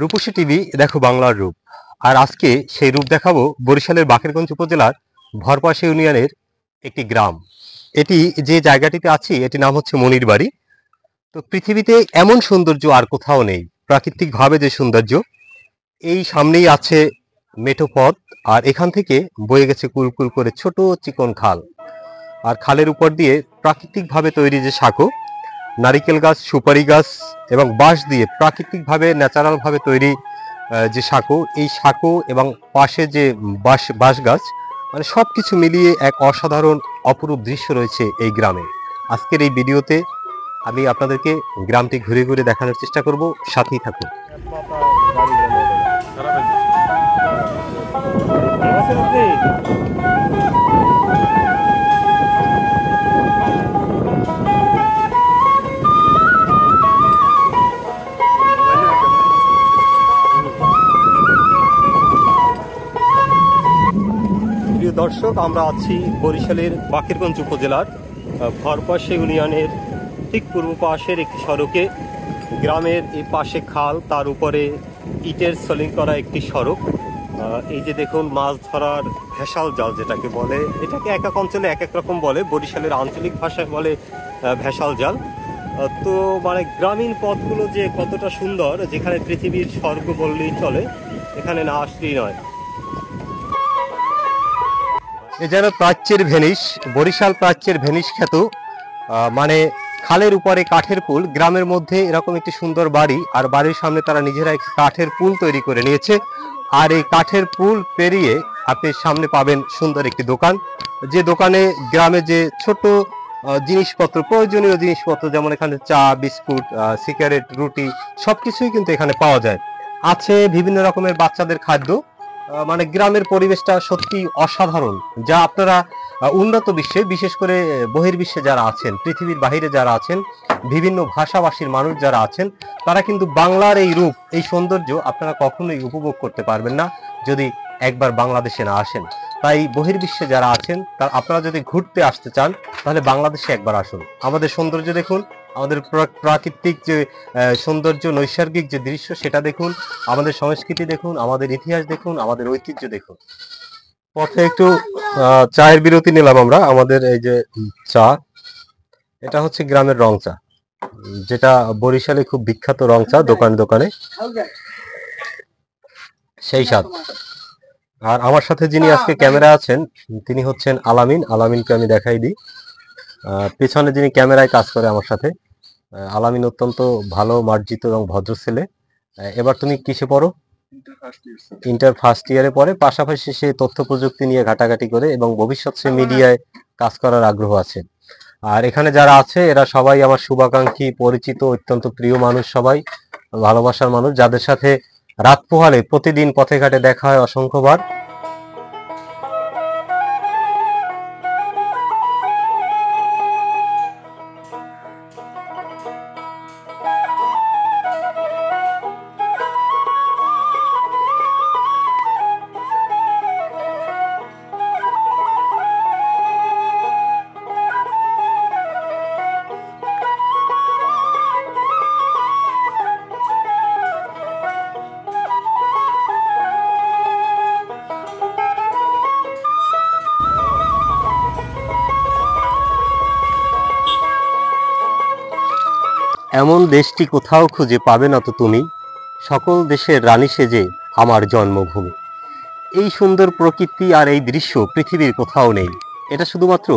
রূপসী TV দেখো বাংলার রূপ। আর আজকে সেই রূপ দেখাবো বরিশালের বাকেরগঞ্জ উপজেলার ভরপাশা ইউনিয়নের একটি গ্রাম। এটি যে জায়গাটিতে আছি এটি নাম হচ্ছে মনির বাড়ি। তো পৃথিবীতে এমন সৌন্দর্য আর কোথাও নেই, প্রাকৃতিকভাবে যে সৌন্দর্য। এই সামনেই আছে মেঠো পথ, আর এখান থেকে বয়ে গেছে কুলকুল করে ছোট চিকন খাল। আর খালের উপর দিয়ে প্রাকৃতিকভাবে তৈরি যে সাঁকো, নারিকেল গাছ, সুপারি গাছ এবং বাঁশ দিয়ে প্রাকৃতিকভাবে ন্যাচারালভাবে তৈরি যে সাঁকো, এই সাঁকো এবং পাশে যে বাঁশ গাছ, মানে সব কিছু মিলিয়ে এক অসাধারণ অপরূপ দৃশ্য রয়েছে এই গ্রামে। আজকের এই ভিডিওতে আমি আপনাদেরকে গ্রামটি ঘুরে ঘুরে দেখানোর চেষ্টা করব, সাথেই থাকুন। প্রিয় দর্শক, আমরা আছি বরিশালের বাকেরগঞ্জ উপজেলার ভরপাশা ইউনিয়নের ঠিক পূর্ব পাশের একটি সড়কে। গ্রামের এই পাশে খাল, তার উপরে ইটের সলিং করা একটি সড়ক। এই যে দেখুন, মাছ ধরার ভেসাল জাল যেটাকে বলে, এটাকে এক এক অঞ্চলে এক এক রকম বলে। বরিশালের আঞ্চলিক ভাষায় বলে ভেসাল জাল। তো মানে গ্রামীণ পথগুলো যে কতটা সুন্দর, যেখানে পৃথিবীর স্বর্গ বললেই চলে, এখানে না আসলেই নয়। এ যেন প্রাচ্যের ভেনিস, বরিশাল প্রাচ্যের ভেনিস খ্যাত। মানে খালের উপরে কাঠের পুল, গ্রামের মধ্যে এরকম একটি সুন্দর বাড়ি, আর বাড়ির সামনে তারা নিজেরা একটি কাঠের পুল তৈরি করে নিয়েছে। আর এই কাঠের পুল পেরিয়ে আপনি সামনে পাবেন সুন্দর একটি দোকান, যে দোকানে গ্রামে যে ছোট জিনিসপত্র, প্রয়োজনীয় জিনিসপত্র, যেমন এখানে চা, বিস্কুট, সিগারেট, রুটি সবকিছুই কিন্তু এখানে পাওয়া যায়। আছে বিভিন্ন রকমের বাচ্চাদের খাদ্য। মানে গ্রামের পরিবেশটা সত্যি অসাধারণ, যা আপনারা উন্নত বিশ্বে, বিশেষ করে বহির্বিশ্বে যারা আছেন, পৃথিবীর বাহিরে যারা আছেন, বিভিন্ন ভাষাভাষীর মানুষ যারা আছেন, তারা কিন্তু বাংলার এই রূপ, এই সৌন্দর্য আপনারা কখনোই উপভোগ করতে পারবেন না যদি একবার বাংলাদেশে না আসেন। তাই বহির্বিশ্বে যারা আছেন, তার আপনারা যদি ঘুরতে আসতে চান, তাহলে বাংলাদেশে একবার আসুন। আমাদের সৌন্দর্য দেখুন, আমাদের প্রাকৃতিক যে সৌন্দর্য, নৈসর্গিক যে দৃশ্য, সেটা দেখুন, আমাদের সংস্কৃতি দেখুন, আমাদের ইতিহাস দেখুন, আমাদের ঐতিহ্য দেখুন। পথে একটু চায়ের বিরতি নিলাম আমরা। আমাদের এই যে চা, এটা হচ্ছে গ্রামের রং চা, যেটা বরিশালে খুব বিখ্যাত রং চা, দোকানে দোকানে সেই স্বাদ। আর আমার সাথে যিনি আজকে ক্যামেরা আছেন, তিনি হচ্ছেন আলামিন। আলামিনকে আমি দেখাই দিই। পেছনে যিনি ক্যামেরায় কাজ করে আমার সাথে, আলামিন অত্যন্ত ভালো, মার্জিত এবং ভদ্র ছেলে। এবার তুমি কিসে পড়ো? ইন্টার ফার্স্ট ইয়ারে পড়ে। পাশাপাশি সে তথ্য প্রযুক্তি নিয়ে ঘাটাঘাটি করে এবং ভবিষ্যৎ সে মিডিয়ায় কাজ করার আগ্রহ আছে। আর এখানে যারা আছে এরা সবাই আমার শুভাকাঙ্ক্ষী, পরিচিত, অত্যন্ত প্রিয় মানুষ, সবাই ভালোবাসার মানুষ, যাদের সাথে রাত পোহালে প্রতিদিন পথে ঘাটে দেখা হয় অসংখ্যবার। এমন দেশটি কোথাও খুঁজে পাবে না তো তুমি, সকল দেশের রানী সেজে আমার জন্মভূমি। এই সুন্দর প্রকৃতি আর এই দৃশ্য পৃথিবীর কোথাও নেই, এটা শুধুমাত্র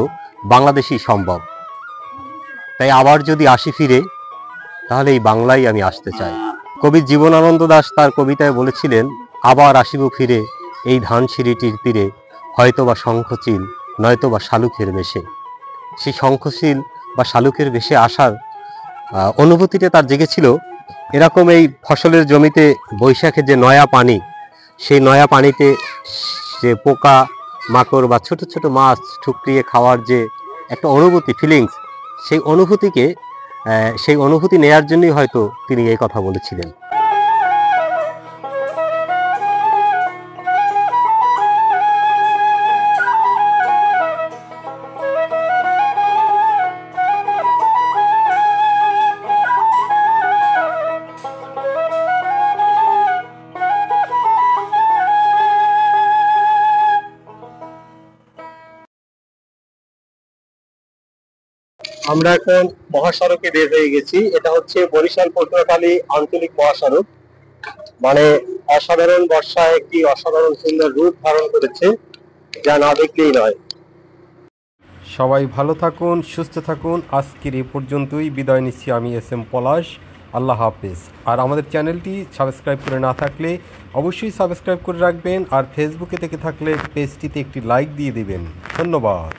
বাংলাদেশেই সম্ভব। তাই আবার যদি আসি ফিরে, তাহলে এই বাংলায় আমি আসতে চাই। কবি জীবনানন্দ দাশ তার কবিতায় বলেছিলেন, আবার আসিব ফিরে এই ধানসিঁড়িটির তীরে, হয়তোবা শঙ্খচিল, নয়তোবা শালুকের বেশে। সেই শঙ্খচিল বা শালুকের বেশে আসার অনুভূতিটা তার জেগেছিল এরকম, এই ফসলের জমিতে বৈশাখে যে নয়া পানি, সেই নয়া পানিতে যে পোকা মাকড় বা ছোট ছোট মাছ ঠুকরিয়ে খাওয়ার যে একটা অনুভূতি, ফিলিংস, সেই অনুভূতি নেয়ার জন্যই হয়তো তিনি এই কথা বলেছিলেন। আমরা এখন মহাসড়কে বের হয়ে গেছি। এটা হচ্ছে বরিশাল পটুয়াখালী আঞ্চলিক মহাসড়ক। মানে অসাধারণ বর্ষায় একটি অসাধারণ সুন্দর রূপ ধারণ করেছে, যা না দেখলেই নয়। সবাই ভালো থাকুন, সুস্থ থাকুন। আজকের এ পর্যন্তই, বিদায় নিচ্ছি। আমি SM পলাশ। আল্লাহ হাফেজ। আর আমাদের চ্যানেলটি সাবস্ক্রাইব করে না থাকলে অবশ্যই সাবস্ক্রাইব করে রাখবেন, আর ফেসবুকে থেকে থাকলে পেজটিতে একটি লাইক দিয়ে দেবেন। ধন্যবাদ।